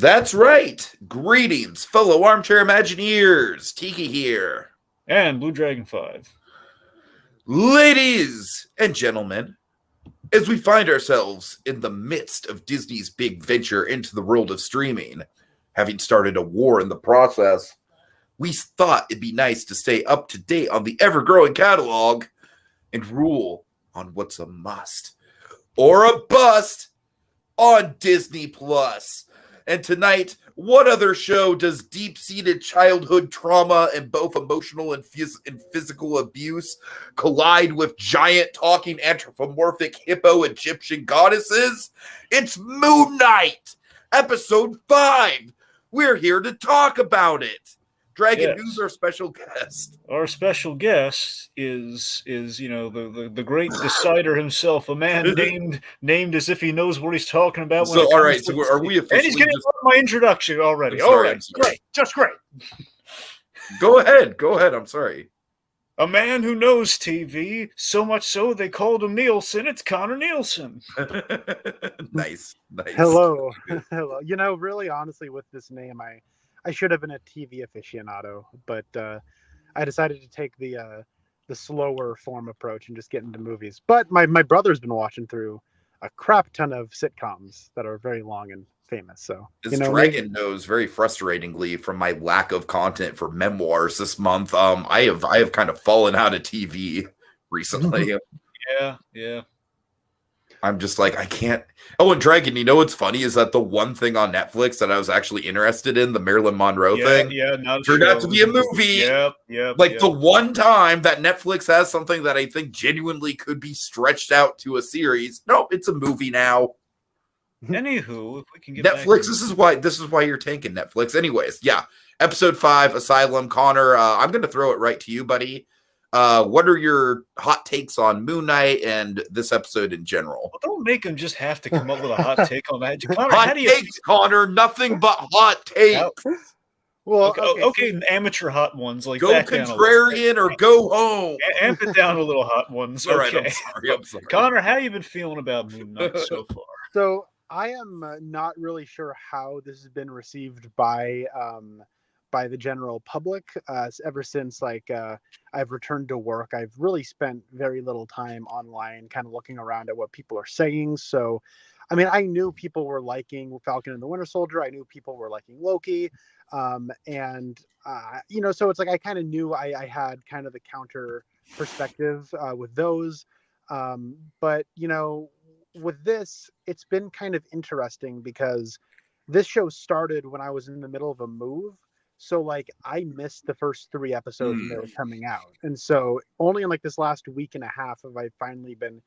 That's right. Greetings, fellow armchair Imagineers. Tiki here. And Blue Dragon 5. Ladies and gentlemen, as we find ourselves in the midst of Disney's big venture into the world of streaming, having started a war in the process, we thought it'd be nice to stay up to date on the ever-growing catalog and rule on what's a must or a bust on Disney Plus. And tonight, what other show does deep-seated childhood trauma and both emotional and physical abuse collide with giant talking anthropomorphic hippo Egyptian goddesses? It's Moon Knight, episode 5. We're here to talk about it. Dragon, yes. Who's our special guest? Our special guest is the great decider himself, a man named as if he knows what he's talking about. So all right, so are we officially? And he's getting my introduction already. Sorry, all right, great, just great. Go ahead. I'm sorry. A man who knows TV, so much so they called him Nielson. It's Connor Nielson. Nice. Hello. You know, really, honestly, with this name, I should have been a TV aficionado, but I decided to take the slower form approach and just get into movies. But my brother's been watching through a crap ton of sitcoms that are very long and famous. So as Dragon knows very frustratingly from my lack of content for memoirs this month, I have kind of fallen out of TV recently. Yeah. I'm just like, I can't. Oh, and Dragon, you know what's funny is that the one thing on Netflix that I was actually interested in, the Marilyn Monroe thing, turned out to be a movie. Yep. The one time that Netflix has something that I think genuinely could be stretched out to a series. No, it's a movie now. Anywho, if we can get Netflix, this is why you're tanking Netflix. Anyways, yeah. Episode 5, Asylum. Connor, I'm going to throw it right to you, buddy. What are your hot takes on Moon Knight and this episode in general? Well, don't make him just have to come up with a hot take on that. Connor, hot takes, Connor. Nothing but hot takes. Well, okay, amateur hot ones like go contrarian or go home. Amp it down a little, hot ones. All okay. Right, I'm sorry. Connor, how you been feeling about Moon Knight so far? So I am not really sure how this has been received by the general public. Ever since I've returned to work, I've really spent very little time online kind of looking around at what people are saying. So I mean, I knew people were liking Falcon and the Winter Soldier. I knew people were liking Loki. So it's like I kind of knew I had kind of the counter perspective with those. But with this, it's been kind of interesting because this show started when I was in the middle of a move. So like I missed the first 3 episodes when they were coming out. And so only in like this last week and a half have I finally been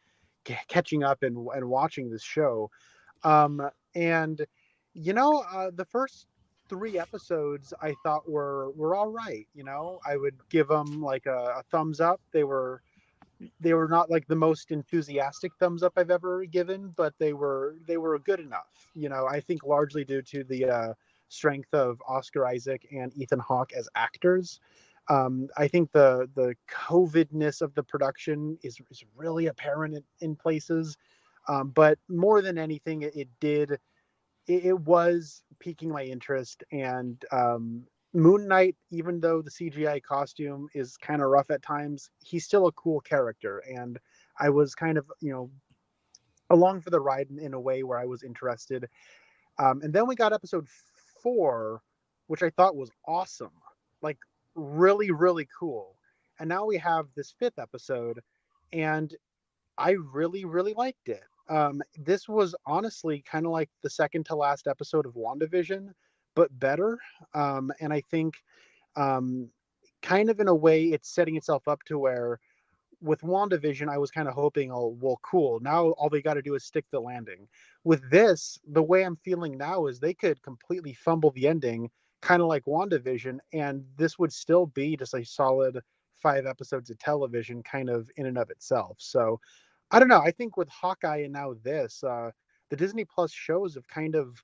catching up and watching this show. The first 3 episodes I thought were all right. I would give them like a thumbs up. They were not like the most enthusiastic thumbs up I've ever given, but they were good enough. I think largely due to the strength of Oscar Isaac and Ethan Hawke as actors. I think the COVIDness of the production is really apparent in places. But more than anything, it was piquing my interest. And Moon Knight, even though the CGI costume is kind of rough at times, he's still a cool character. And I was kind of, along for the ride in a way where I was interested. And then we got episode 4, which I thought was awesome. Like really, really cool. And now we have this 5th episode, and I really, really liked it. This was honestly kind of like the second to last episode of WandaVision, but better. And I think kind of in a way it's setting itself up to where with WandaVision, I was kind of hoping, oh, well, cool. Now all they got to do is stick the landing. With this, the way I'm feeling now is they could completely fumble the ending, kind of like WandaVision, and this would still be just a solid 5 episodes of television kind of in and of itself. So I don't know. I think with Hawkeye and now this, the Disney Plus shows have kind of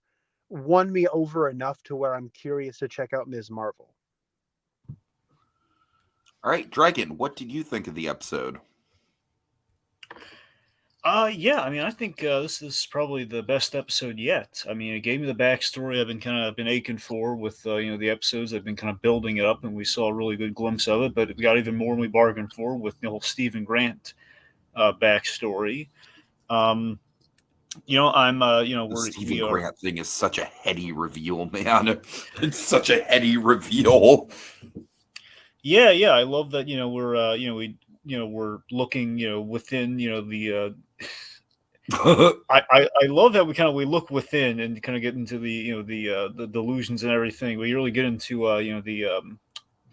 won me over enough to where I'm curious to check out Ms. Marvel. All right, Dragon, what did you think of the episode? Yeah, I mean, I think this is probably the best episode yet. I mean, it gave me the backstory I've been aching for with the episodes. I've been kind of building it up, and we saw a really good glimpse of it. But we got even more than we bargained for with the whole Stephen Grant backstory. Um, I'm The Stephen we are. Grant thing is such a heady reveal, man. It's such a heady reveal. Yeah, yeah, I love that. We're looking within the. I love that we look within and kind of get into the delusions and everything. We really get into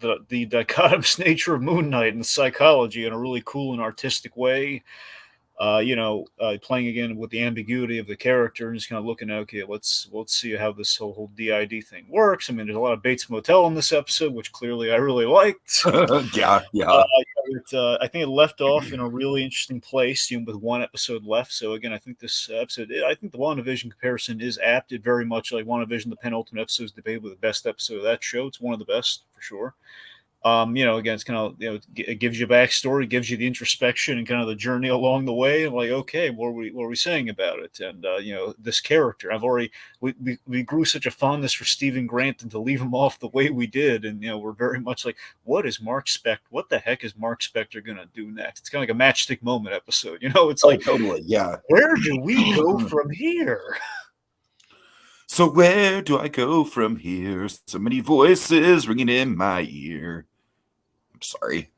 the dichotomous nature of Moon Knight and psychology in a really cool and artistic way. Playing again with the ambiguity of the character and just kind of looking, okay, let's see how this whole DID thing works. I mean, there's a lot of Bates Motel in this episode, which clearly I really liked. Yeah. I think it left off in a really interesting place, with one episode left. So again, I think this episode, I think the WandaVision comparison is apt. It very much like WandaVision, the penultimate episode is debated with the best episode of that show. It's one of the best for sure. Again, it's kind of, it gives you a backstory, gives you the introspection and kind of the journey along the way. And like, okay, what are we saying about it? And, this character, we grew such a fondness for Stephen Grant, and to leave him off the way we did. And, we're very much like, what the heck is Mark Spector going to do next? It's kind of like a Matchstick Moment episode, it's like, totally. Yeah. where do we go from here? So where do I go from here? So many voices ringing in my ear. I'm sorry.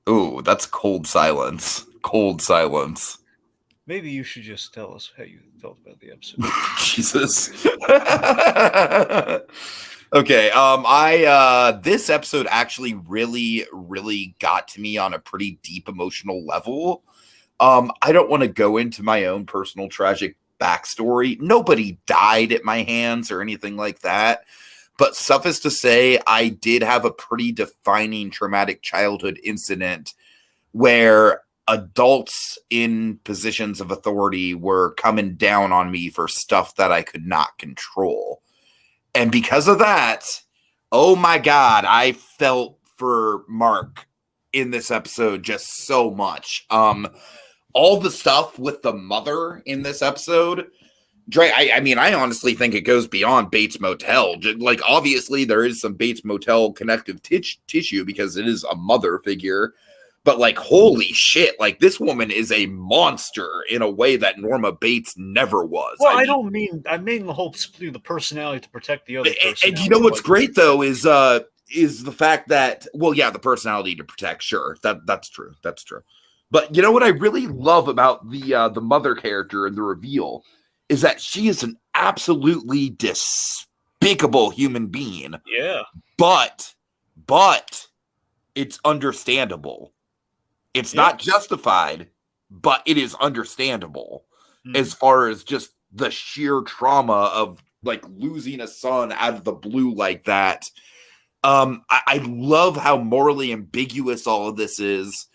Oh, that's cold silence. Cold silence. Maybe you should just tell us how you felt about the episode. Jesus. Okay. This episode actually really, really got to me on a pretty deep emotional level. I don't want to go into my own personal tragic backstory. Nobody died at my hands or anything like that. But suffice to say, I did have a pretty defining traumatic childhood incident where adults in positions of authority were coming down on me for stuff that I could not control. And because of that, oh my God, I felt for Mark in this episode just so much. All the stuff with the mother in this episode, Dre, I honestly think it goes beyond Bates Motel. Like, obviously, there is some Bates Motel connective tissue because it is a mother figure. But, like, holy shit, like, this woman is a monster in a way that Norma Bates never was. Well, I mean the whole the personality to protect the other person. And you know what's great, though, is the fact that, well, yeah, the personality to protect, sure. That's true. That's true. But you know what I really love about the mother character and the reveal is that she is an absolutely despicable human being. Yeah. But it's understandable. It's not justified, but it is understandable as far as just the sheer trauma of like losing a son out of the blue like that. I love how morally ambiguous all of this is.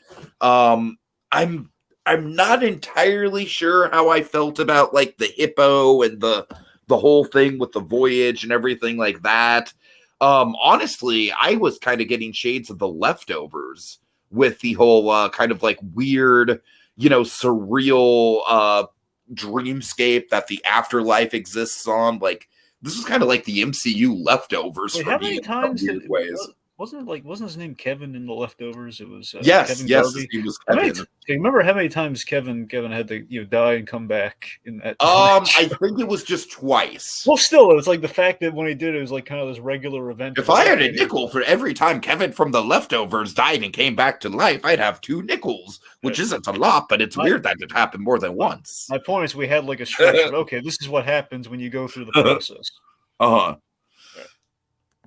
I'm not entirely sure how I felt about like the hippo and the whole thing with the voyage and everything like that. Honestly, I was kind of getting shades of The Leftovers with the whole kind of like weird, surreal dreamscape that the afterlife exists on. Like, this is kind of like the MCU Leftovers. Wait, for how me many in times weird ways. Wasn't his name Kevin in The Leftovers? It was Yes, Kevin his name was Kevin. do you remember how many times Kevin had to die and come back in that? I think it was just twice. Well, still, it was like the fact that when he did it was like kind of this regular event. If I had a nickel for every time Kevin from The Leftovers died and came back to life, I'd have 2 nickels, which isn't a lot, but it's weird that it happened more than once. My point is, we had like a stretch of okay, this is what happens when you go through the process.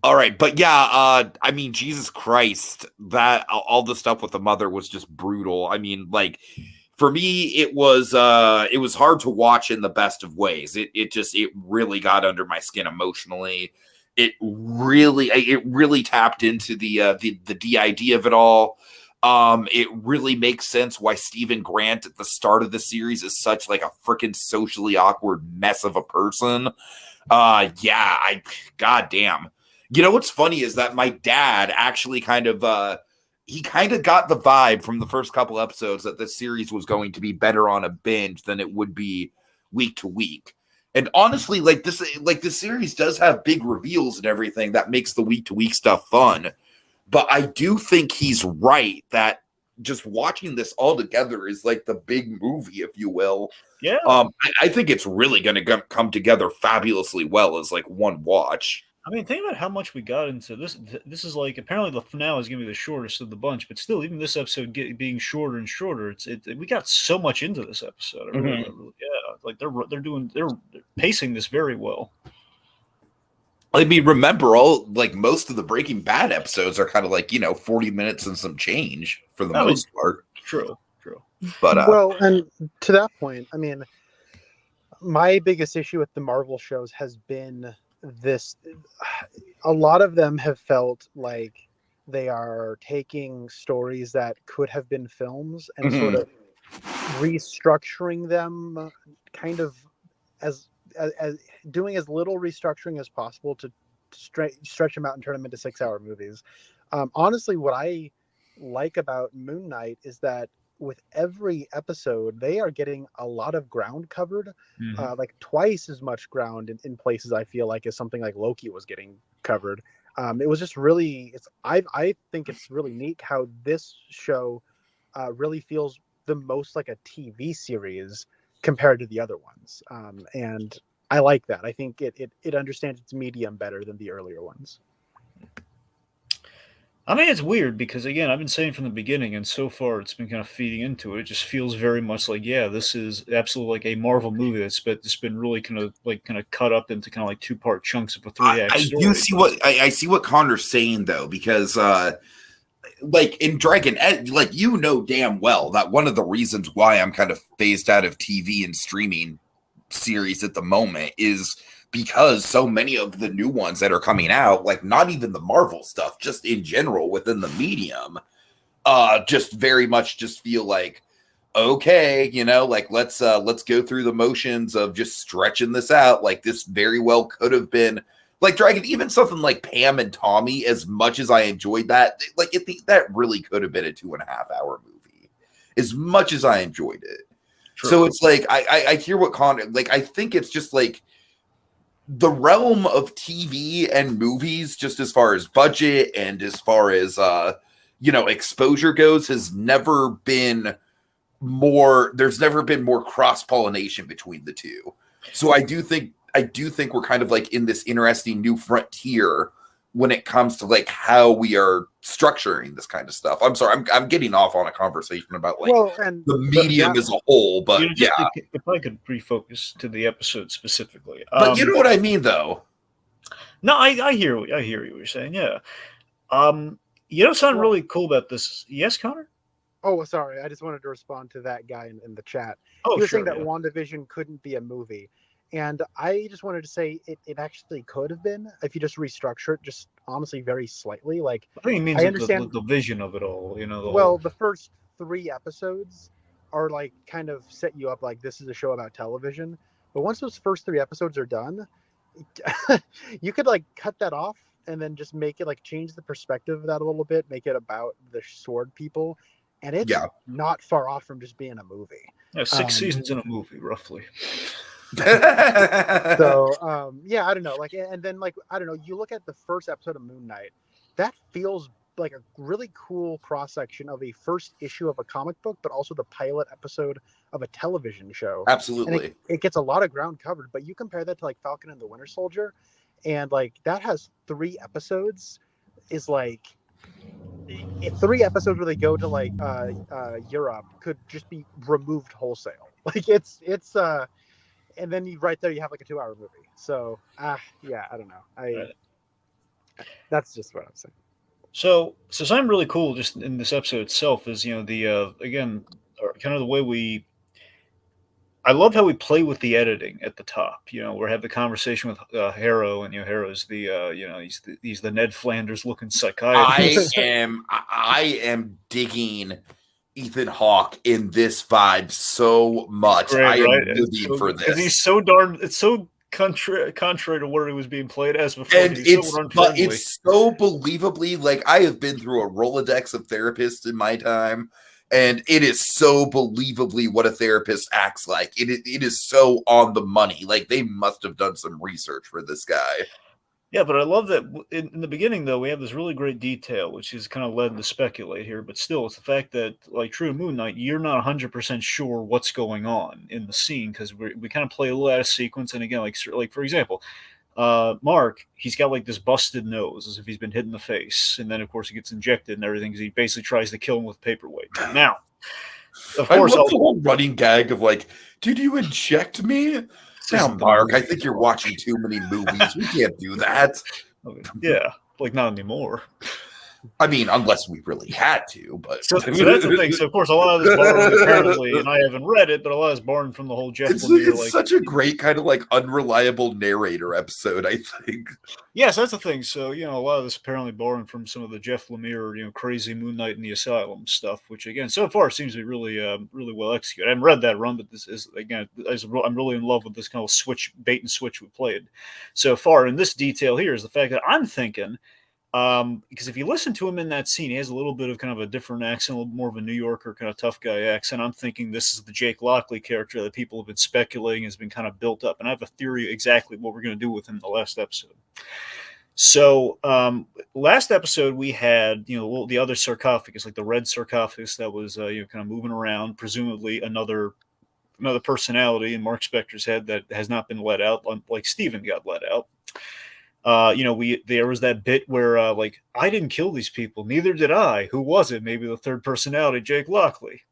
All right, but yeah, Jesus Christ, that all the stuff with the mother was just brutal. I mean, like, for me, it was hard to watch in the best of ways. It really got under my skin emotionally. It really tapped into the DID of it all. It really makes sense why Stephen Grant at the start of the series is such like a freaking socially awkward mess of a person. Goddamn. You know what's funny is that my dad actually kind of he kind of got the vibe from the first couple episodes that this series was going to be better on a binge than it would be week to week. And honestly, this series does have big reveals and everything that makes the week to week stuff fun. But I do think he's right that just watching this all together is like the big movie, if you will. Yeah. I think it's really going to come together fabulously well as like one watch. I mean, think about how much we got into this. This is like, apparently the finale is going to be the shortest of the bunch, but still, even this episode being shorter and shorter, we got so much into this episode. Like they're pacing this very well. I mean, remember most of the Breaking Bad episodes are kind of like 40 minutes and some change for the most part. True. But well, and to that point, I mean, my biggest issue with the Marvel shows has been this. A lot of them have felt like they are taking stories that could have been films and sort of restructuring them, kind of as doing as little restructuring as possible to stretch them out and turn them into 6-hour movies. Honestly, what I like about Moon Knight is that with every episode, they are getting a lot of ground covered, like twice as much ground in places I feel like as something like Loki was getting covered. It was just really, I think it's really neat how this show really feels the most like a TV series compared to the other ones. And I like that. I think it understands its medium better than the earlier ones. I mean, it's weird because, again, I've been saying from the beginning, and so far it's been kind of feeding into it. It just feels very much like, yeah, this is absolutely like a Marvel movie that's been really kind of cut up into kind of like 2-part chunks of a 3-act story. I do see I see what Connor's saying though, because like in Dragon Edge, like damn well that one of the reasons why I'm kind of phased out of TV and streaming series at the moment is because so many of the new ones that are coming out, like not even the Marvel stuff, just in general within the medium, just very much just feel like, okay, like let's go through the motions of just stretching this out. Like this very well could have been like Dragon, even something like Pam and Tommy, as much as I enjoyed that, like that really could have been a 2.5-hour movie, as much as I enjoyed it. True. So it's like, I hear what Connor, like, I think it's just like, the realm of TV and movies, just as far as budget and as far as exposure goes, has never been more. There's never been more cross-pollination between the two. So I do think we're kind of like in this interesting new frontier when it comes to like how we are structuring this kind of stuff. I'm sorry, I'm getting off on a conversation about like the medium as a whole, but if I could refocus to the episode specifically. But you know what I mean, though. No, I hear what you're saying. Yeah. Something really cool about this. Yes, Connor? Oh, sorry. I just wanted to respond to that guy in the chat. Oh, he was saying that WandaVision couldn't be a movie. And I just wanted to say it actually could have been if you just restructure it, just honestly very slightly. Like I think it means understand the vision of it all. The first 3 episodes are like kind of set you up like this is a show about television. But once those first 3 episodes are done, you could like cut that off and then just make it like change the perspective of that a little bit, make it about the sword people, and it's not far off from just being a movie. Yeah, 6 seasons in a movie, roughly. So I don't know, like, and then like I don't know, you look at the first episode of Moon Knight, that feels like a really cool cross section of a first issue of a comic book, but also the pilot episode of a television show. Absolutely, and it gets a lot of ground covered. But you compare that to like Falcon and the Winter Soldier, and like that has 3 episodes, is like 3 episodes where they go to like Europe could just be removed wholesale. Like it's and then right there you have like a 2-hour movie. So I don't know. That's just what I'm saying. So something really cool just in this episode itself is the again kind of the way I love how we play with the editing at the top. We have the conversation with Harrow, and Harrow's the he's the Ned Flanders looking psychiatrist. I am digging Ethan Hawke in this vibe so much. Great, I am right? living for this. Because he's so darn. It's so contrary to where he was being played as before. And it's so believably, like, I have been through a Rolodex of therapists in my time, and it is so believably what a therapist acts like. It is so on the money. Like, they must have done some research for this guy. Yeah, but I love that in the beginning, though, we have this really great detail, which is kind of led to speculate here. But still, it's the fact that, like true Moon Knight, you're not 100% sure what's going on in the scene because we kind of play a little out of sequence. And again, like for example, Mark, he's got like this busted nose as if he's been hit in the face. And then, of course, he gets injected and everything because he basically tries to kill him with a paperweight. Now, of course, I love the whole running gag of like, did you inject me? Now, Mark, I think you're watching too many movies. We can't do that. Yeah, like not anymore. I mean, unless we really had to, but so that's the thing. So of course, a lot of this borrowed apparently, and I haven't read it, but a lot is borrowed from the whole Jeff Lemire. It's such a great kind of like unreliable narrator episode, I think. Yes, that's the thing. So a lot of this apparently borrowed from some of the Jeff Lemire, crazy Moon Knight and the Asylum stuff, which again so far seems to be really, really well executed. I haven't read that run, but this is again, I'm really in love with this kind of bait and switch we played so far. And this detail here is the fact that I'm thinking. Because if you listen to him in that scene, he has a little bit of kind of a different accent, a little more of a New Yorker kind of tough guy accent. I'm thinking this is the Jake Lockley character that people have been speculating has been kind of built up. And I have a theory exactly what we're going to do with him in the last episode. So last episode we had, the other sarcophagus, like the red sarcophagus that was, kind of moving around, presumably another personality in Mark Spector's head that has not been let out, like Steven got let out. There was that bit where like I didn't kill these people, neither did I. Who was it? Maybe the third personality, Jake Lockley.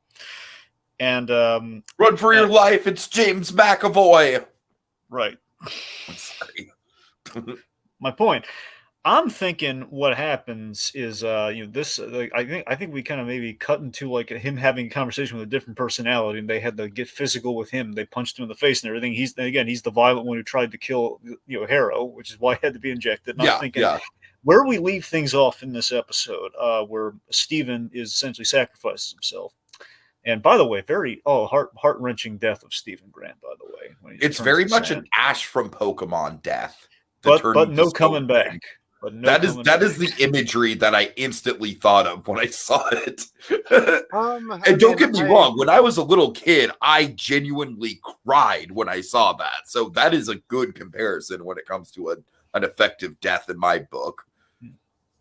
And run for your life! It's James McAvoy. Right. I'm sorry. My point. I'm thinking what happens is, this. I think we kind of maybe cut into like him having a conversation with a different personality, and they had to get physical with him. They punched him in the face and everything. He's the violent one who tried to kill, Harrow, which is why he had to be injected. And I'm thinking, where we leave things off in this episode, where Steven is essentially sacrifices himself. And by the way, very heart-wrenching death of Stephen Grant. By the way, it's very much an Ash from Pokemon death, but no coming back. No that is the imagery that I instantly thought of when I saw it. And don't get me wrong, when I was a little kid, I genuinely cried when I saw that. So that is a good comparison when it comes to an effective death in my book.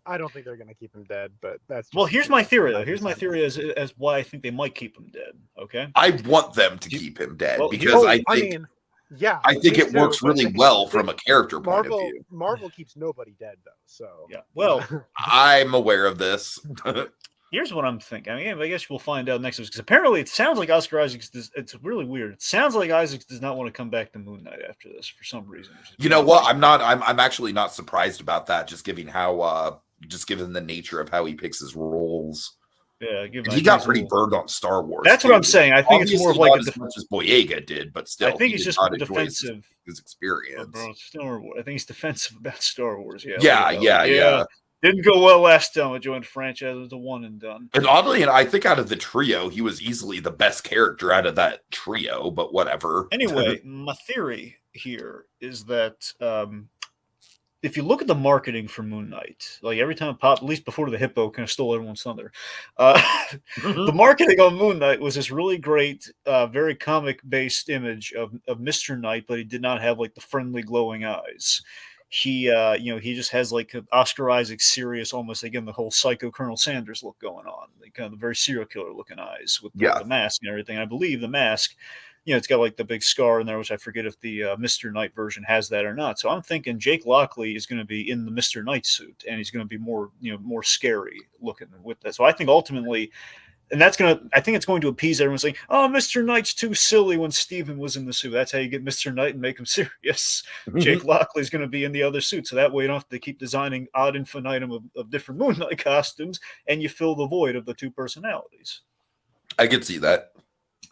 I don't think they're going to keep him dead, but that's just, well. Here's my theory, though. Here's my theory as why I think they might keep him dead. Okay, I want them to keep him dead because I think it works really well from a character point of view. Marvel keeps nobody dead, though. So yeah, well, I'm aware of this. Here's what I'm thinking. I guess we'll find out next week because apparently it sounds like Oscar Isaacs. It's really weird. It sounds like Isaacs does not want to come back to Moon Knight after this for some reason. You know what? I'm actually not surprised about that. Just given the nature of how he picks his roles. Yeah, he got pretty burned on Star Wars. That's what I'm saying. I think it's more of like as much as Boyega did, but still, I think he's just defensive. His experience. Star Wars. I think he's defensive about Star Wars. Yeah. Didn't go well last time I joined the franchise. It was a one and done. And oddly, I think out of the trio, he was easily the best character out of that trio. But whatever. Anyway, my theory here is that. If you look at the marketing for Moon Knight, like every time it popped, at least before the hippo kind of stole everyone's thunder, the marketing on Moon Knight was this really great, very comic-based image of Mr. Knight, but he did not have like the friendly, glowing eyes. He just has like Oscar Isaac serious, almost again the whole psycho Colonel Sanders look going on, like kind of the very serial killer looking eyes with the mask and everything. I believe the mask. It's got like the big scar in there, which I forget if the Mr. Knight version has that or not. So I'm thinking Jake Lockley is going to be in the Mr. Knight suit, and he's going to be more scary looking with that. So I think ultimately, and I think it's going to appease everyone saying, "Oh, Mr. Knight's too silly when Steven was in the suit." That's how you get Mr. Knight and make him serious. Jake Lockley is going to be in the other suit, so that way you don't have to keep designing ad infinitum of different Moon Knight costumes, and you fill the void of the two personalities. I could see that.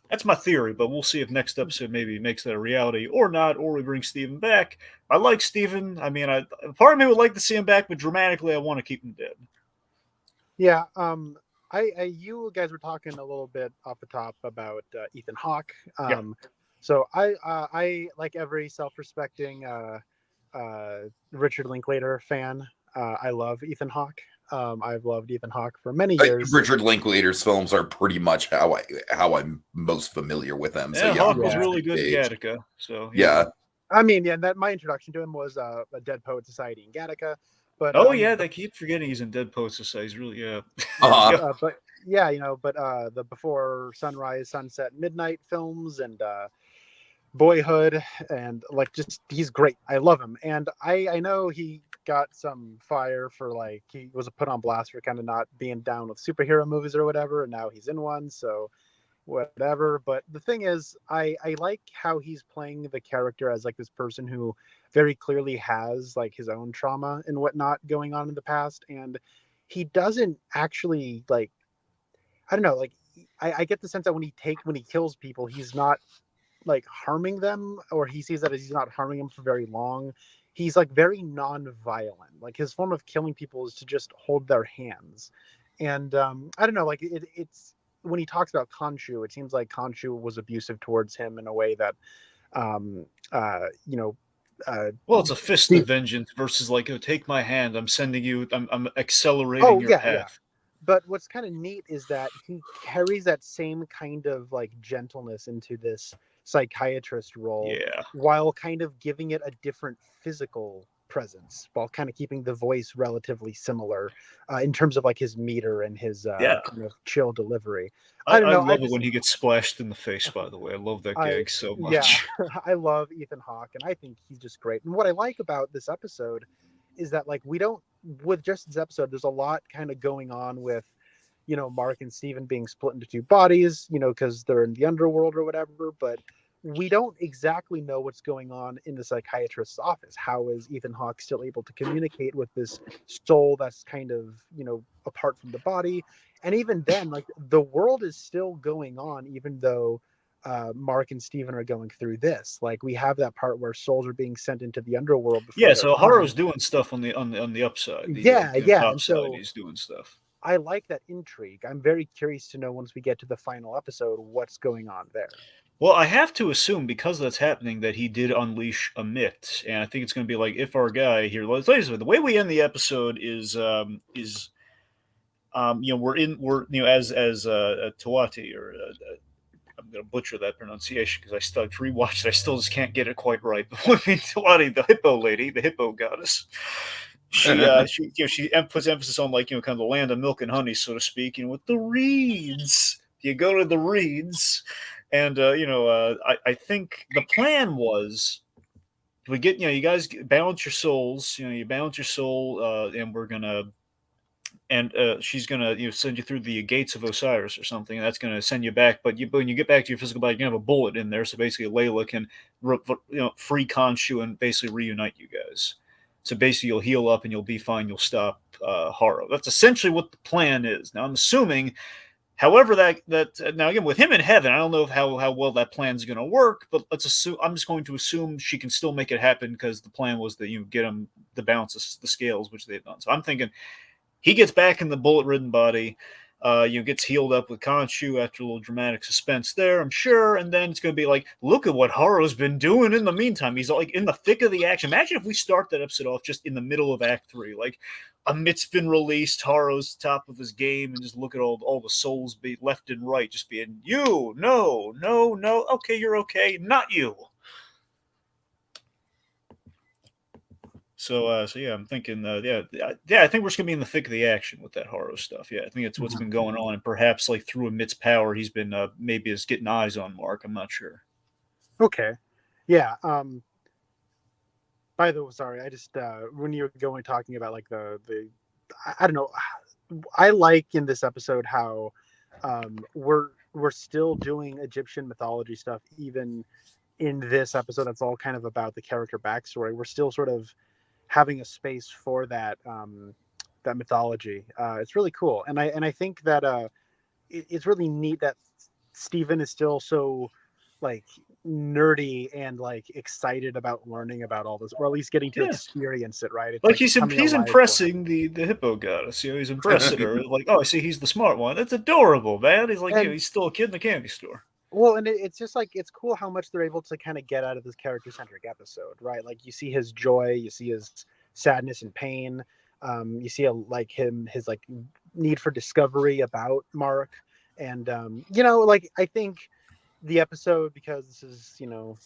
That's my theory, but we'll see if next episode maybe makes that a reality or not, or we bring Steven back. I like Steven. I mean, part of me would like to see him back, but dramatically, I want to keep him dead. Yeah. You guys were talking a little bit off the top about Ethan Hawke. So I like every self-respecting Richard Linklater fan. I love Ethan Hawke. I've loved Ethan Hawke for many years. Richard Linklater's films are pretty much how I'm most familiar with them. So Yeah, yeah, Hawk was Yeah. really good in Age. Gattaca. So Yeah. I mean, yeah, that my introduction to him was a Dead Poet Society in Gattaca. But Oh yeah, they keep forgetting he's in Dead Poet Society. He's really Uh-huh. but yeah, the Before Sunrise, Sunset, Midnight films and Boyhood, and like just he's great. I love him, and I know he got some fire for like he was put on blast for kind of not being down with superhero movies or whatever, and now he's in one, so whatever. But the thing is, I like how he's playing the character as like this person who very clearly has like his own trauma and whatnot going on in the past, and he doesn't actually like, I don't know, like I get the sense that when he kills people, he's not like harming them, or he sees that as he's not harming them for very long. He's like very non-violent. Like his form of killing people is to just hold their hands. And I don't know, like it's when he talks about Khonshu, it seems like Khonshu was abusive towards him in a way that well, it's a fist of vengeance versus like, oh, take my hand. I'm sending you. I'm accelerating your path. Yeah. But what's kind of neat is that he carries that same kind of like gentleness into this psychiatrist role, while kind of giving it a different physical presence, while kind of keeping the voice relatively similar in terms of like his meter and his kind of chill delivery. I don't know. I love it when he gets splashed in the face, by the way. I love that gag so much. Yeah, I love Ethan Hawke, and I think he's just great. And what I like about this episode is that like we don't, with just this episode, there's a lot kind of going on with, you know, Mark and Steven being split into two bodies, you know, because they're in the underworld or whatever, but we don't exactly know what's going on in the psychiatrist's office. How is Ethan Hawke still able to communicate with this soul that's kind of, you know, apart from the body? And even then, like the world is still going on, even though Mark and Steven are going through this. Like we have that part where souls are being sent into the underworld. Yeah, so Haru's doing stuff on the upside. And so side, he's doing stuff. I like that intrigue. I'm very curious to know once we get to the final episode what's going on there. Well, I have to assume because that's happening that he did unleash a myth, and I think it's going to be like if our guy here. Let's tell you the way we end the episode is we're as Tawati or. I'm going to butcher that pronunciation because I still rewatched it. I still just can't get it quite right. But Tawati, the hippo lady, the hippo goddess, she puts emphasis on like, you know, kind of the land of milk and honey, so to speak. You know, with the reeds, you go to the reeds, and I think the plan was we get, you know, you guys balance your souls. You know, you balance your soul, and we're gonna. And she's gonna send you through the gates of Osiris or something, and that's gonna send you back. But when you get back to your physical body, you have a bullet in there. So basically, Layla can free Khonshu and basically reunite you guys. So basically, you'll heal up and you'll be fine. You'll stop Haru. That's essentially what the plan is. Now I'm assuming, however, that now again with him in heaven, I don't know how well that plan's going to work. But let's assume I'm just going to assume she can still make it happen because the plan was that you get him to balance the scales, which they've done. So I'm thinking. He gets back in the bullet-ridden body, gets healed up with Khonshu after a little dramatic suspense there, I'm sure, and then it's going to be like, look at what Haru's been doing in the meantime. He's like in the thick of the action. Imagine if we start that episode off just in the middle of Act 3, like a mitt's been released, Haru's top of his game, and just look at all the souls be left and right, just being, you, no, okay, you're okay, not you. So yeah, I'm thinking, I think we're just gonna be in the thick of the action with that Haru stuff. Yeah, I think it's what's been going on, and perhaps like through Amit's power, he's been maybe is getting eyes on Mark. I'm not sure. Okay, yeah. By the way, sorry, I just when you were talking about like the I don't know, I like in this episode how we're still doing Egyptian mythology stuff even in this episode. That's all kind of about the character backstory. We're still sort of having a space for that that mythology. It's really cool, and I think that it's really neat that Steven is still so like nerdy and like excited about learning about all this, or at least getting to experience it. Right? It's like he's impressing the hippo goddess. You know, he's impressing her. Like, oh, I see, he's the smart one. That's adorable, man. He's like, he's still a kid in the candy store. Well, and it's just like it's cool how much they're able to kind of get out of this character-centric episode, right? Like you see his joy, you see his sadness and pain, you see like his like need for discovery about Mark, and like I think the episode, because this is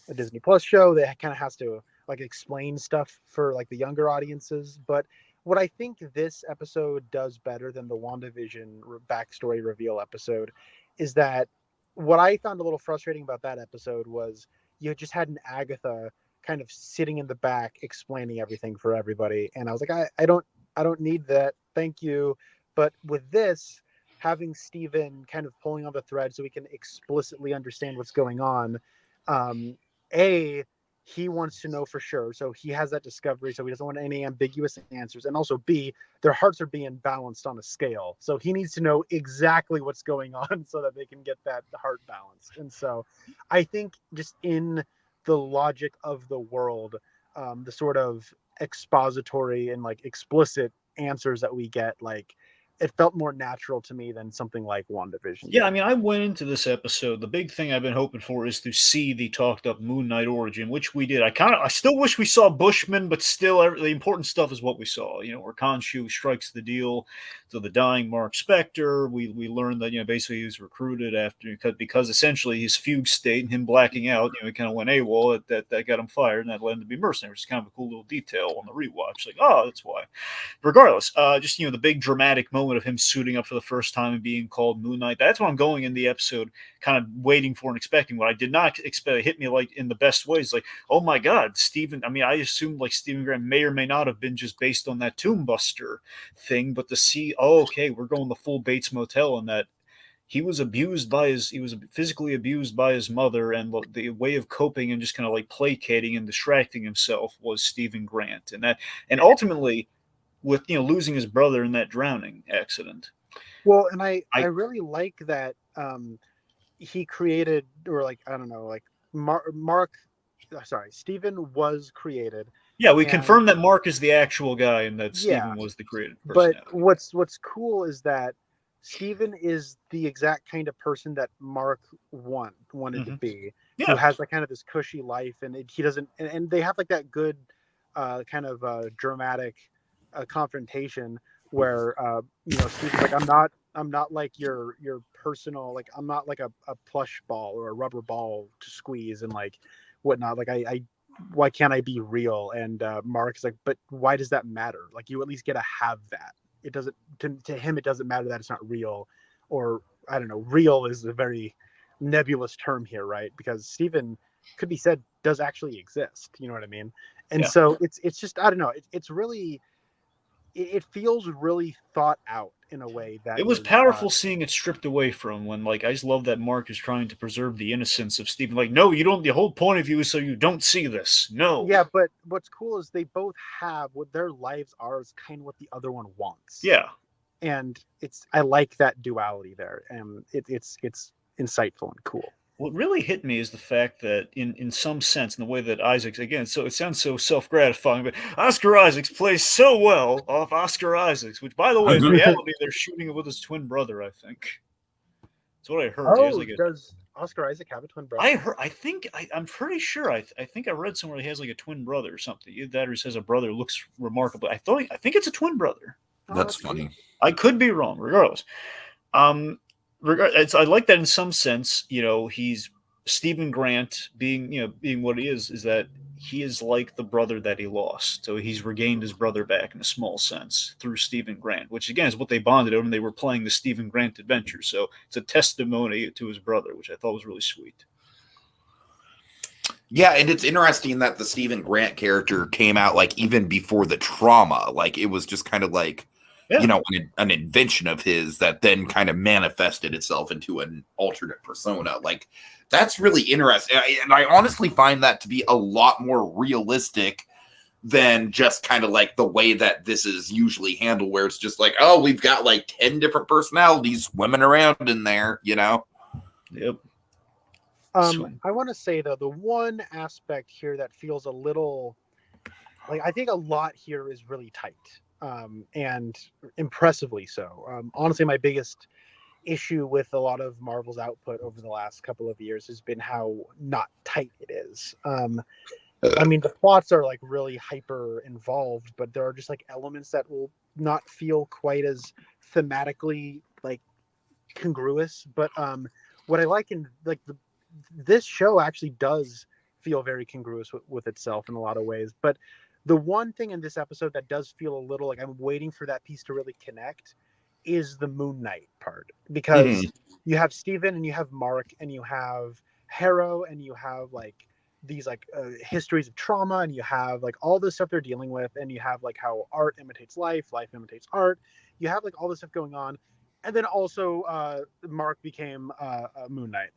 a Disney Plus show that kind of has to like explain stuff for like the younger audiences. But what I think this episode does better than the WandaVision backstory reveal episode is that what I found a little frustrating about that episode was you just had an Agatha kind of sitting in the back explaining everything for everybody, and I was like, I don't need that, thank you. But with this, having Steven kind of pulling on the thread so we can explicitly understand what's going on. A, he wants to know for sure, so he has that discovery, so he doesn't want any ambiguous answers. And also B, their hearts are being balanced on a scale, so he needs to know exactly what's going on so that they can get that heart balanced. And so I think just in the logic of the world, the sort of expository and like explicit answers that we get, like it felt more natural to me than something like WandaVision. Yeah, I mean, I went into this episode. The big thing I've been hoping for is to see the talked up Moon Knight origin, which we did. I still wish we saw Bushman, but still, the important stuff is what we saw. Where Khonshu strikes the deal to the dying Mark Spector. We learned that basically he was recruited after because essentially his fugue state and him blacking out. He kind of went AWOL. That got him fired, and that led him to be mercenary, which is kind of a cool little detail on the rewatch. Like, oh, that's why. Regardless, just the big dramatic moment of him suiting up for the first time and being called Moon Knight. That's what I'm going in the episode, kind of waiting for and expecting. What I did not expect, it hit me like in the best ways. Like, oh my God, Stephen. I mean, I assumed like Stephen Grant may or may not have been just based on that Tomb Buster thing, but to see, oh, okay, we're going the full Bates Motel, and that he was physically abused by his mother, and the way of coping and just kind of like placating and distracting himself was Stephen Grant, and ultimately with losing his brother in that drowning accident. Well, and I really like that he created, or like I don't know, like Stephen was created. Yeah, we confirmed that Mark is the actual guy and that Stephen was the created personality. But what's cool is that Stephen is the exact kind of person that Mark wanted to be. Yeah. Who has like kind of this cushy life, and he doesn't, and they have like that good kind of dramatic confrontation where Steve's like, I'm not like your personal, like I'm not like a plush ball or a rubber ball to squeeze and like whatnot, like I why can't I be real? And Mark's like, but why does that matter? Like you at least get to have that. It doesn't, to him it doesn't matter that it's not real, or I don't know, real is a very nebulous term here, right? Because Stephen could be said does actually exist, you know what I mean? And so it's just, I don't know, it's really, it feels really thought out in a way that it was powerful seeing it stripped away from when, like, I just love that Mark is trying to preserve the innocence of Stephen. Like, no, you don't. The whole point of you is so you don't see this. No. Yeah, but what's cool is they both have what their lives are is kind of what the other one wants. Yeah, and I like that duality there, and it's insightful and cool. What really hit me is the fact that in some sense, in the way that Isaacs, again, so it sounds so self-gratifying, but Oscar Isaacs plays so well off Oscar Isaacs, which, by the way, in reality, they're shooting it with his twin brother, I think. That's what I heard. Oh, does Oscar Isaac have a twin brother? I'm pretty sure. I think I read somewhere he has like a twin brother or something. Either that or he says a brother looks remarkable. I think it's a twin brother. That's funny. I could be wrong, regardless. I like that in some sense. He's Stephen Grant being what he is that he is like the brother that he lost. So he's regained his brother back in a small sense through Stephen Grant, which again is what they bonded over when they were playing the Stephen Grant adventure. So it's a testimony to his brother, which I thought was really sweet. Yeah, and it's interesting that the Stephen Grant character came out like even before the trauma. Like it was just kind of like, an invention of his that then kind of manifested itself into an alternate persona. Like that's really interesting. And I honestly find that to be a lot more realistic than just kind of like the way that this is usually handled, where it's just like, oh, we've got like 10 different personalities swimming around in there, Yep. I want to say, though, the one aspect here that feels a little like, I think a lot here is really tight, and impressively so. Honestly, my biggest issue with a lot of Marvel's output over the last couple of years has been how not tight it is. I mean, the plots are like really hyper involved, but there are just like elements that will not feel quite as thematically like congruous. But what I like in like this show actually does feel very congruous with itself in a lot of ways. But the one thing in this episode that does feel a little like I'm waiting for that piece to really connect is the Moon Knight part, because you have Steven and you have Mark and you have Harrow and you have like these like histories of trauma, and you have like all this stuff they're dealing with, and you have like how art imitates life imitates art. You have like all this stuff going on, and then also Mark became Moon Knight,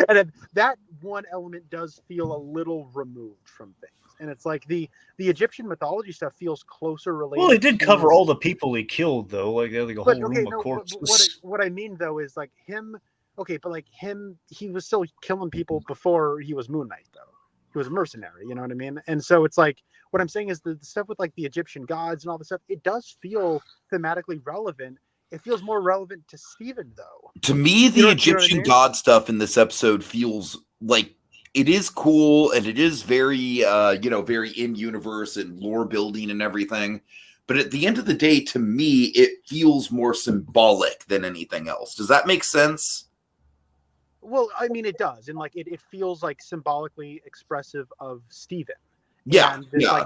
and then that one element does feel a little removed from things. And it's like the Egyptian mythology stuff feels closer related. Well, he did cover all the people he killed, though. Like a whole room of corpses. What I mean though is like him. Okay, but like him, he was still killing people before he was Moon Knight, though. He was a mercenary, you know what I mean? And so it's like what I'm saying is the stuff with like the Egyptian gods and all this stuff. It does feel thematically relevant. It feels more relevant to Steven, though. To me, the Egyptian god stuff in this episode feels like it is cool, and it is very, very in-universe and lore building and everything. But at the end of the day, to me, it feels more symbolic than anything else. Does that make sense? Well, I mean, it does. And like, it feels like symbolically expressive of Steven. Yeah. And yeah.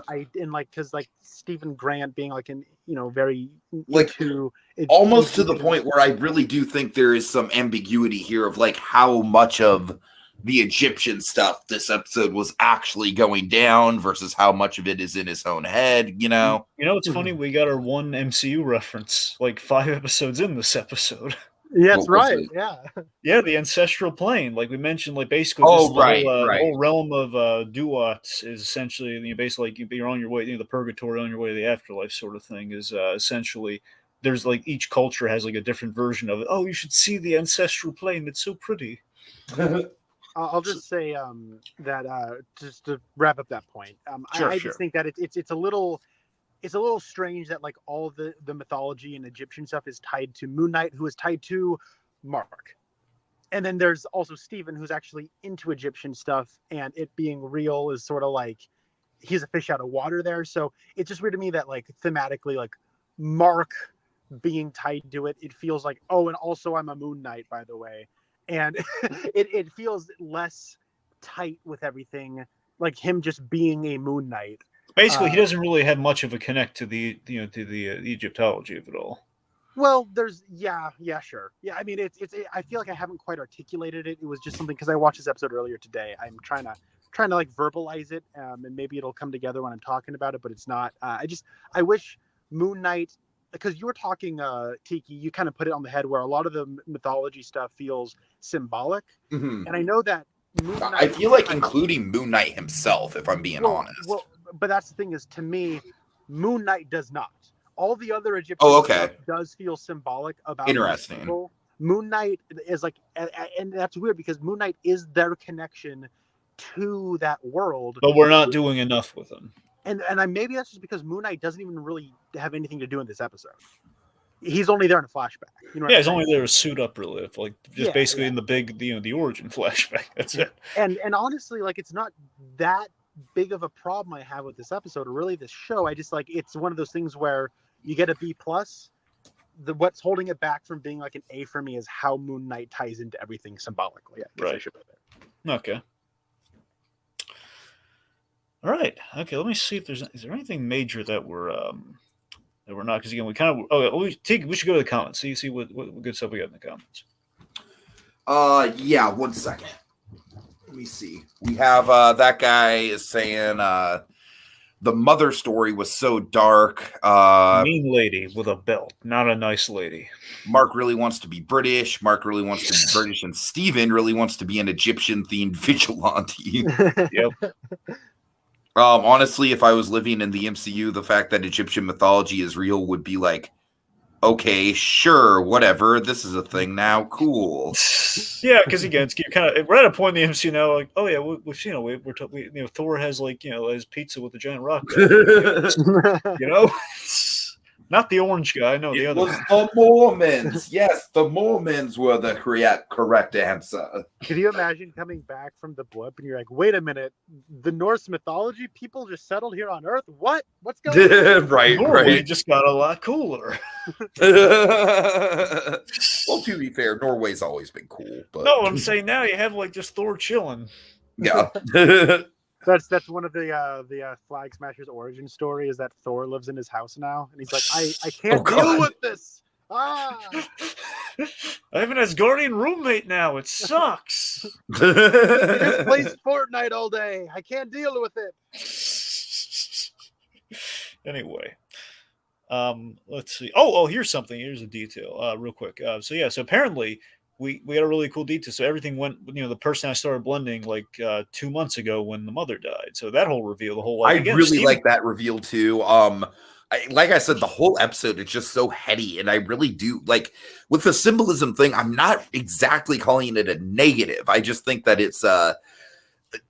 Because like Stephen Grant being like very like almost to the point where I really do think there is some ambiguity here of like how much of the Egyptian stuff this episode was actually going down versus how much of it is in his own head, You know, it's funny. We got our one MCU reference like 5 episodes in this episode. Yeah, that's right. Yeah. Yeah, the ancestral plane. Like we mentioned, like basically the whole realm of Duats is essentially basically like you're on your way, the purgatory on your way to the afterlife sort of thing is essentially there's like each culture has like a different version of it. Oh, you should see the ancestral plane. It's so pretty. I'll just say that just to wrap up that point, I just think that it's a little strange that like all the mythology and Egyptian stuff is tied to Moon Knight, who is tied to Mark, and then there's also Steven, who's actually into Egyptian stuff, and it being real is sort of like he's a fish out of water there. So it's just weird to me that like thematically, like Mark being tied to it feels like, oh, and also I'm a Moon Knight, by the way. And it feels less tight with everything, like him just being a Moon Knight. Basically, he doesn't really have much of a connect to the Egyptology of it all. Well, there's sure. Yeah, I mean, it's I feel like I haven't quite articulated it. It was just something because I watched this episode earlier today. I'm trying to like verbalize it, and maybe it'll come together when I'm talking about it. But it's not. I wish Moon Knight. Because you were talking, Tiki, you kind of put it on the head where a lot of the mythology stuff feels symbolic. Mm-hmm. And I know that Moon Knight... I feel like including Moon Knight himself, if I'm being honest. Well, but that's the thing is, to me, Moon Knight does not. All the other Egyptian stuff does feel symbolic about interesting. People. Moon Knight is like, and that's weird because Moon Knight is their connection to that world. But we're not doing enough with them. And maybe that's just because Moon Knight doesn't even really have anything to do in this episode. He's only there in a flashback. You know he's only there to suit up, really, like just basically in the big, the origin flashback. That's it. And honestly, like it's not that big of a problem I have with this episode or really this show. I just like it's one of those things where you get a B+. What's holding it back from being like an A for me is how Moon Knight ties into everything symbolically. Right. Okay. All right. Okay. Let me see if is there anything major that we're not, because again we kind of we should go to the comments. See what good stuff we got in the comments. Yeah. 1 second. Let me see. We have that guy is saying the mother story was so dark. Mean lady with a belt, not a nice lady. Mark really wants to be British. Mark really wants to be British, and Steven really wants to be an Egyptian-themed vigilante. Yep. Honestly, if I was living in the MCU, the fact that Egyptian mythology is real would be like, okay, sure, whatever. This is a thing now. Cool. Yeah, because again, it's kind of we're at a point in the MCU now, like, oh yeah, we've seen it. Thor has like his pizza with a giant rock. Not the orange guy. No, the It other was one. the Mormons. Yes, the Mormons were the correct answer. Could you imagine coming back from the blip and you're like, wait a minute, the Norse mythology people just settled here on Earth? What? What's going on? Right, Norway right. just got a lot cooler. Well, to be fair, Norway's always been cool, but No, I'm saying now you have like just Thor chilling. yeah. That's one of the Flag Smashers origin story is that Thor lives in his house now, and he's like, I can't deal God. with this. Ah, I have an Asgardian roommate now. It sucks. he just plays Fortnite all day. I can't deal with it. Anyway, let's see. Oh, here's something. Here's a detail, real quick. So apparently we had a really cool detail. So everything went. The person I started blending like 2 months ago when the mother died. So that whole reveal, the whole I really like that reveal too. Like I said, the whole episode is just so heady, and I really do like with the symbolism thing. I'm not exactly calling it a negative. I just think that it's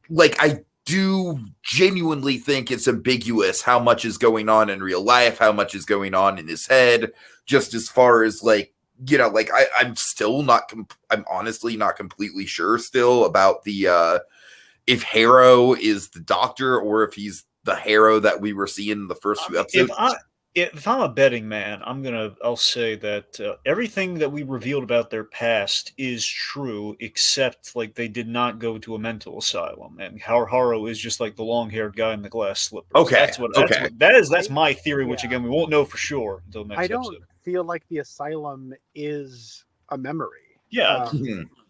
like I do genuinely think it's ambiguous how much is going on in real life, how much is going on in his head, just as far as like, like I'm still not, I'm honestly not completely sure still about the, if Harrow is the doctor or if he's the Harrow that we were seeing in the first few episodes. If I'm a betting man, I'll say that everything that we revealed about their past is true, except like they did not go to a mental asylum, and Harrow is just like the long-haired guy in the glass slippers. Okay, that's my theory. Which again, we won't know for sure until next episode. I don't feel like the asylum is a memory. Yeah,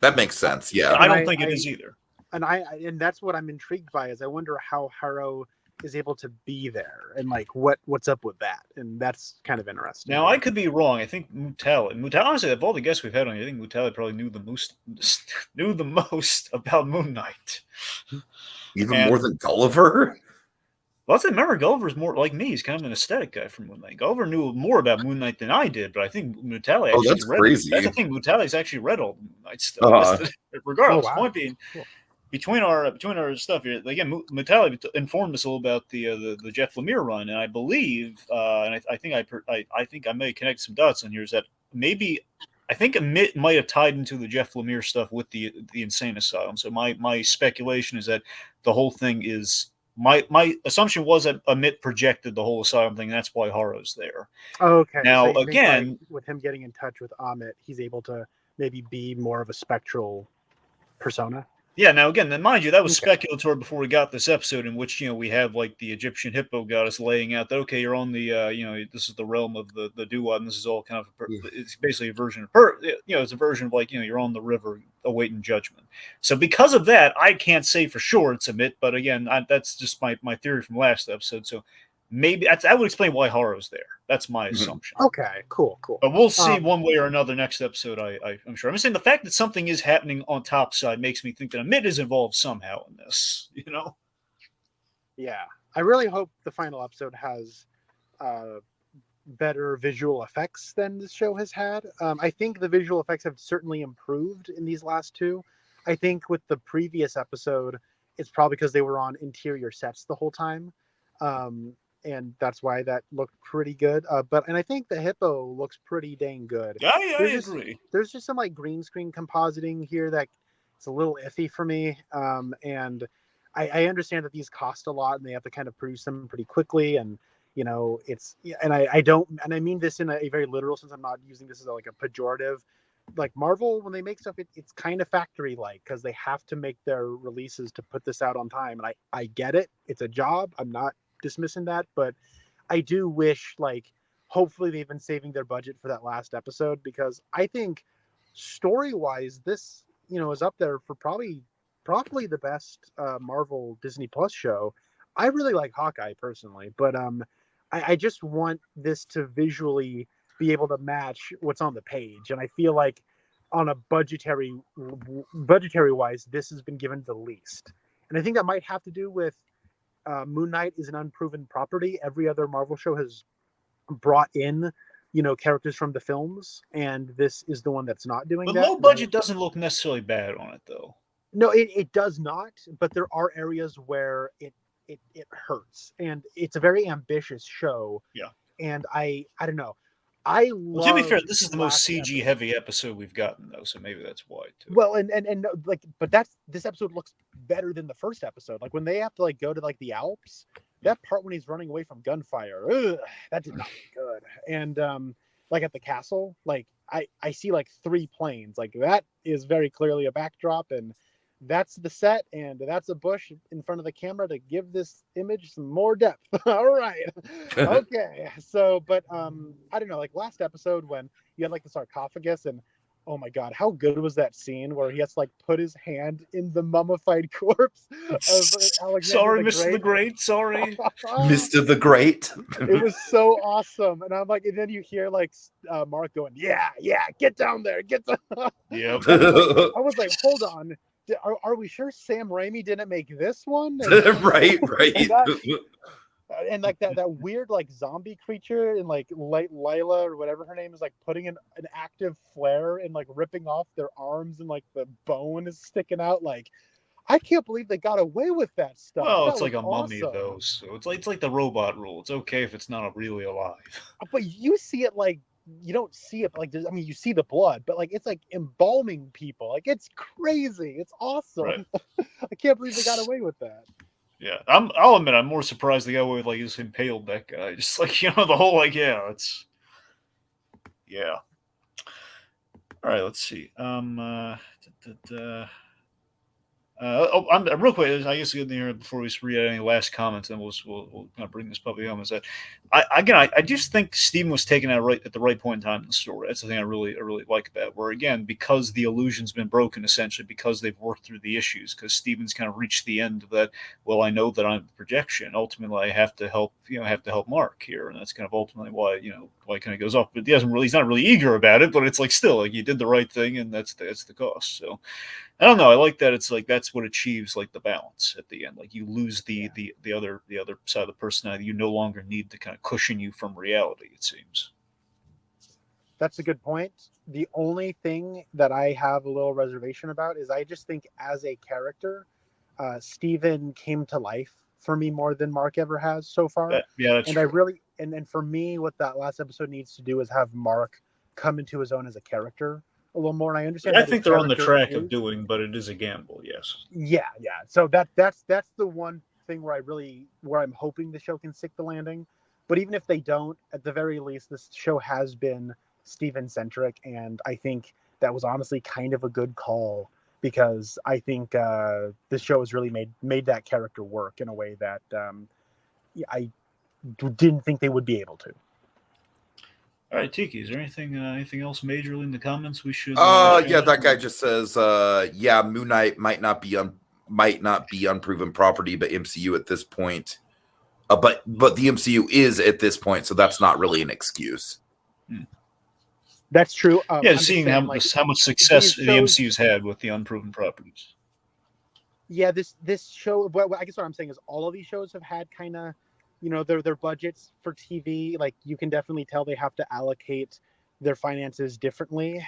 that makes sense. Yeah, I don't think it is either. And that's what I'm intrigued by is I wonder how Harrow is able to be there and like what's up with that, and that's kind of interesting. Now I could be wrong. I think Mutali, honestly, of all the guests we've had on, I think Mutali probably knew the most about Moon Knight, even more than Gulliver. Well, I remember Gulliver's more like me. He's kind of an aesthetic guy from Moon Knight. Gulliver knew more about Moon Knight than I did, but I think Mutali actually that's read. Crazy. That's the thing. Mutali's actually read all Moon Knight stuff. Regardless, point being. Cool. Between our stuff here, again, Mutali informed us a little about the Jeff Lemire run, and I believe, and I think I may connect some dots on here. Is that maybe I think Amit might have tied into the Jeff Lemire stuff with the Insane Asylum. So my speculation is that the whole thing is my assumption was that Amit projected the whole Asylum thing, and that's why Harrow's there. Okay. Now so again, like with him getting in touch with Amit, he's able to maybe be more of a spectral persona. Yeah, now again, then mind you, that was speculatory before we got this episode, in which we have like the Egyptian hippo goddess laying out that you're on the this is the realm of the Duat, and this is all kind of it's basically a version of it's a version of like you're on the river awaiting judgment. So because of that, I can't say for sure it's Amit, but again, that's just my theory from last episode. So maybe that would explain why Harrow's there. That's my assumption. Okay, cool. But we'll see one way or another next episode, I'm sure. I'm saying the fact that something is happening on top side makes me think that Amit is involved somehow in this, Yeah. I really hope the final episode has better visual effects than this show has had. I think the visual effects have certainly improved in these last two. I think with the previous episode, it's probably because they were on interior sets the whole time. And that's why that looked pretty good. And I think the hippo looks pretty dang good. Yeah, I agree. There's just some like green screen compositing here that it's a little iffy for me. And I understand that these cost a lot and they have to kind of produce them pretty quickly. And I mean this in a very literal sense. I'm not using this as like a pejorative. Like Marvel, when they make stuff, it's kind of factory-like because they have to make their releases to put this out on time. And I get it. It's a job. I'm not dismissing that, but I do wish hopefully they've been saving their budget for that last episode, because I think story-wise this is up there for probably the best Marvel Disney Plus show. I really like Hawkeye personally, but I just want this to visually be able to match what's on the page, and I feel like on a budgetary wise this has been given the least, and I think that might have to do with Moon Knight is an unproven property. Every other Marvel show has brought in, characters from the films, and this is the one that's not doing that. But low budget doesn't look necessarily bad on it, though. No, it does not. But there are areas where it hurts, and it's a very ambitious show. Yeah. and I don't know. I Well, to be fair, love this is the most last CG episode. heavy episode we've gotten, though, so maybe that's why too. Well, and like, but this episode looks better than the first episode. Like when they have to like go to like the Alps, that part when he's running away from gunfire, that did not look good. And like at the castle, like I see like 3 planes. Like that is very clearly a backdrop, and that's the set, and that's a bush in front of the camera to give this image some more depth. All right, okay. So, but I don't know. Like last episode when you had like the sarcophagus and oh my god, how good was that scene where he has to like put his hand in the mummified corpse of Alexander Sorry, the Mr. the Great? Great. Sorry. Mr. the Great. It was so awesome, and I'm like, and then you hear like Mark going, "Yeah, get down there, get down." Yep. I was like, hold on, are we sure Sam Raimi didn't make this one? Right. And like that weird like zombie creature and like Lila or whatever her name is, like putting an active flare and like ripping off their arms and like the bone is sticking out. Like I can't believe they got away with that stuff. Well, That it's like a was mummy, awesome. though, so it's like the robot rule. It's okay if it's not really alive. But you see it like you don't see it like I mean you see the blood, but like it's like embalming people. Like it's crazy. It's awesome. Right. I can't believe they got away with that. Yeah, I'll admit I'm more surprised the guy with like just impaled that guy. Just like the whole like it's yeah. All right, let's see. I'm real quick. I guess in here before we read any last comments, and we'll kind of bring this puppy home. Is that I just think Steven was taken out right at the right point in time in the story. That's the thing I really like about it. Where again, because the illusion's been broken, essentially because they've worked through the issues, because Steven's kind of reached the end of that. Well, I know that I'm the projection. Ultimately, I have to help. Have to help Mark here, and that's kind of ultimately why why kind of goes off. But he's not really eager about it. But it's like still like you did the right thing, and that's the cost. So. I don't know. I like that. It's like that's what achieves like the balance at the end. Like you lose the other side of the personality. You no longer need to kind of cushion you from reality. It seems. That's a good point. The only thing that I have a little reservation about is I just think as a character, Steven came to life for me more than Mark ever has so far. That's and true. I really and for me, what that last episode needs to do is have Mark come into his own as a character a little more. And I understand. I think they're on the track of doing, but it is a gamble. Yes. Yeah. So that's the one thing where I'm hoping the show can stick the landing. But even if they don't, at the very least, this show has been Steven centric, and I think that was honestly kind of a good call because I think this show has really made that character work in a way that I didn't think they would be able to. All right, Tiki, is there anything else majorly in the comments we should? Yeah, that guy just says, yeah, Moon Knight might not be unproven property, but MCU at this point. But the MCU is at this point, so that's not really an excuse. That's true. Seeing how much success the MCU's had with the unproven properties. Yeah, this show. Well, I guess what I'm saying is all of these shows have had kind of, their budgets for TV. Like you can definitely tell they have to allocate their finances differently.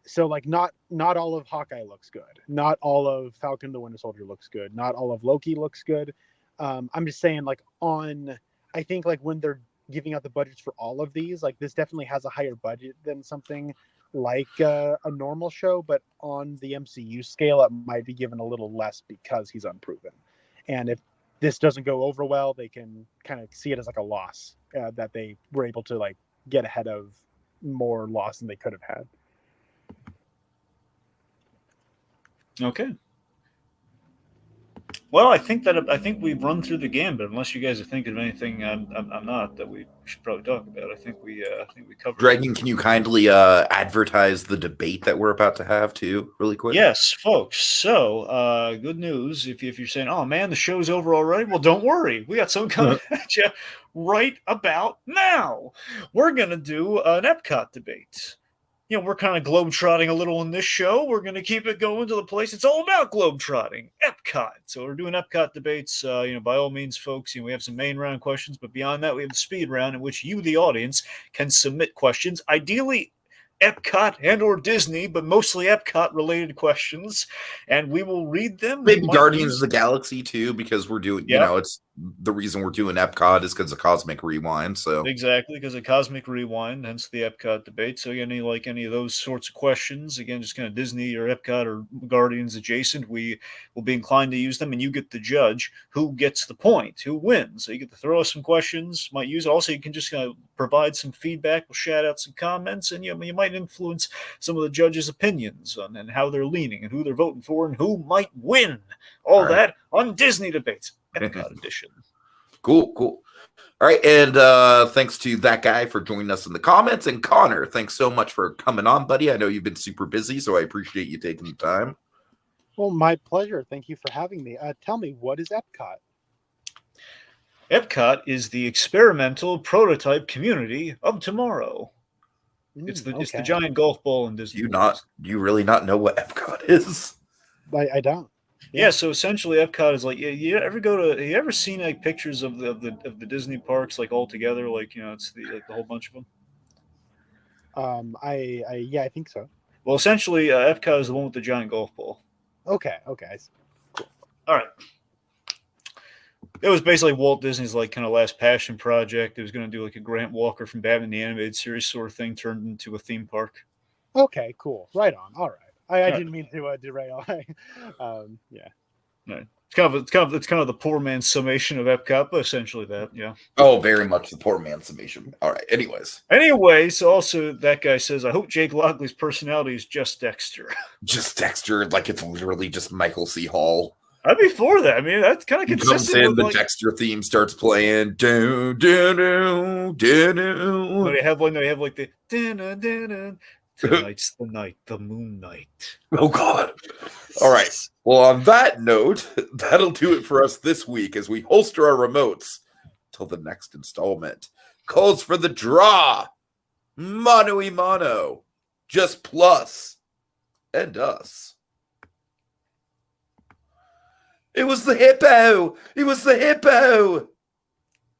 So like not all of Hawkeye looks good. Not all of Falcon the Winter Soldier looks good. Not all of Loki looks good. I'm just saying like I think like when they're giving out the budgets for all of these, like this definitely has a higher budget than something like a normal show, but on the MCU scale, it might be given a little less because he's unproven. And if this doesn't go over well, they can kind of see it as like a loss that they were able to like get ahead of more loss than they could have had. Okay. Well, I think we've run through the gambit. Unless you guys are thinking of anything, I'm not that we should probably talk about. I think we covered. Dragon, can you kindly advertise the debate that we're about to have too, really quick? Yes, folks. So, good news. If you're saying, "Oh man, the show's over already," well, don't worry. We got something coming at you right about now. We're gonna do an Epcot debate. We're kind of globetrotting a little in this show. We're going to keep it going to the place it's all about globetrotting, Epcot. So we're doing Epcot debates. By all means, folks, we have some main round questions, but beyond that, we have the speed round in which you, the audience, can submit questions. Ideally, Epcot and or Disney, but mostly Epcot related questions, and we will read them. Maybe Guardians of the Galaxy too, because we're doing, Yep. it's the reason we're doing Epcot is because of Cosmic Rewind. So Exactly, because of Cosmic Rewind, hence the Epcot debate. So any of those sorts of questions, again, just kind of Disney or Epcot or Guardians adjacent, we will be inclined to use them, and you get to judge who gets the point, who wins. So you get to throw us some questions, might use it. Also, you can just kind of provide some feedback, we'll shout out some comments, and you might influence some of the judges' opinions on and how they're leaning and who they're voting for and who might win. All right. that on Disney Debates, Epcot edition. Cool. All right, and thanks to that guy for joining us in the comments. And Connor, thanks so much for coming on, buddy. I know you've been super busy, so I appreciate you taking the time. Well, my pleasure. Thank you for having me. Tell me, what is Epcot? Epcot is the experimental prototype community of tomorrow. It's the giant golf ball in Disney. Do you really not know what Epcot is? I don't. Yeah, so essentially Epcot is like, you ever seen like pictures of the Disney parks like all together, like it's the whole bunch of them? I think so. Well, essentially Epcot is the one with the giant golf ball. Okay. Cool. All right. It was basically Walt Disney's like kind of last passion project. It was going to do like a Grant Walker from Batman the Animated Series sort of thing turned into a theme park. Okay, cool. Right on. All right. I didn't mean to derail. Yeah. Right. It's kind of the poor man's summation of Epcot, but essentially that, yeah. Oh, very much the poor man's summation. All right. Anyways, also that guy says, I hope Jake Lockley's personality is just Dexter. Just Dexter, like it's literally just Michael C. Hall. I'd be for that. I mean, that's kind of consistent. Comes in, the Dexter theme starts playing. Do do do do do. They have like the tonight's the night, the moon night. Oh God! All right. Well, on that note, that'll do it for us this week as we holster our remotes till the next installment. Calls for the draw. Mano y mano. Just Plus and us. It was the hippo! It was the hippo!